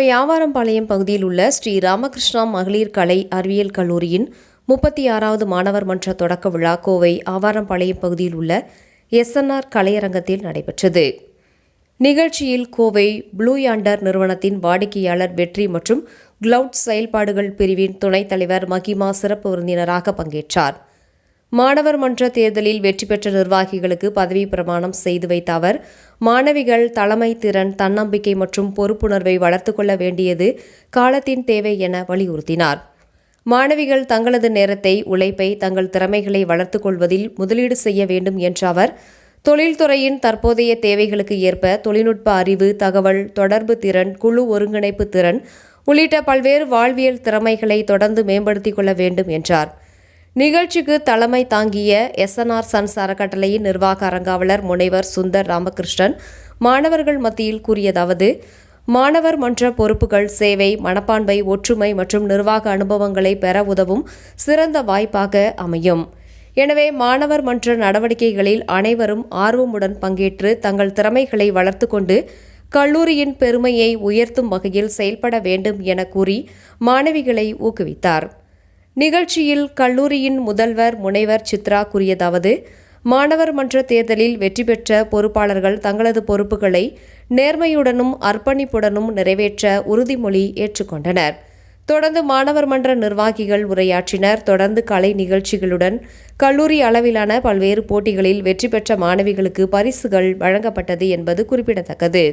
கோவை ஆவாரம்பாளையம் பகுதியில் உள்ள ஸ்ரீ ராமகிருஷ்ணா மகளிர் கலை அறிவியல் கல்லூரியின் 36வது மாணவர் மன்ற தொடக்க விழா கோவை ஆவாரம்பாளையம் பகுதியில் உள்ள SNR கலையரங்கத்தில் நடைபெற்றது. நிகழ்ச்சியில் கோவை ப்ளூ யாண்டர் நிறுவனத்தின் வாடிக்கையாளர் வெற்றி மற்றும் கிளவுட் செயல்பாடுகள் பிரிவின் துணைத் தலைவர் மகிமா சிறப்பு விருந்தினராக பங்கேற்றார். மாணவர் மன்ற தேர்தலில் வெற்றி பெற்ற நிர்வாகிகளுக்கு பதவி பிரமாணம் செய்து வைத்த அவர், மாணவிகள் தலைமை திறன், தன்னம்பிக்கை மற்றும் பொறுப்புணர்வை வளர்த்துக் கொள்ள வேண்டியது காலத்தின் தேவை என வலியுறுத்தினார். மாணவிகள் தங்களது நேரத்தை, உழைப்பை, தங்கள் திறமைகளை வளர்த்துக் கொள்வதில் முதலீடு செய்ய வேண்டும் என்ற அவர், தொழில்துறையின் தற்போதைய தேவைகளுக்கு ஏற்ப தொழில்நுட்ப அறிவு, தகவல் தொடர்பு திறன், குழு ஒருங்கிணைப்பு திறன் உள்ளிட்ட பல்வேறு வாழ்வியல் திறமைகளை தொடர்ந்து மேம்படுத்திக் கொள்ள வேண்டும் என்றார். நிகழ்ச்சிக்கு தலைமை தாங்கிய SNR சன்ஸ் அறக்கட்டளையின் நிர்வாக அரங்காவலர் முனைவர் சுந்தர் ராமகிருஷ்ணன் மாணவர்கள் மத்தியில் கூறியதாவது, மாணவர் மன்ற பொறுப்புகள் சேவை, மனப்பான்மை, ஒற்றுமை மற்றும் நிர்வாக அனுபவங்களை பெற உதவும் சிறந்த வாய்ப்பாக அமையும். எனவே மாணவர் மன்ற நடவடிக்கைகளில் அனைவரும் ஆர்வமுடன் பங்கேற்று தங்கள் திறமைகளை வளர்த்து கொண்டு கல்லூரியின் பெருமையை உயர்த்தும் வகையில் செயல்பட வேண்டும் என கூறி மாணவிகளை ஊக்குவித்தார். நிகழ்ச்சியில் கல்லூரியின் முதல்வர் முனைவர் சித்ரா கூறியதாவது, மாணவர் மன்ற தேர்தலில் வெற்றி பெற்ற பொறுப்பாளர்கள் தங்களது பொறுப்புகளை நேர்மையுடனும் அர்ப்பணிப்புடனும் நிறைவேற்ற உறுதிமொழி ஏற்றுக்கொண்டனர். தொடர்ந்து மாணவர் மன்ற நிர்வாகிகள் உரையாற்றினர். தொடர்ந்து கலை நிகழ்ச்சிகளுடன் கல்லூரி அளவிலான பல்வேறு போட்டிகளில் வெற்றி பெற்ற மாணவிகளுக்கு பரிசுகள் வழங்கப்பட்டது என்பது குறிப்பிடத்தக்கது.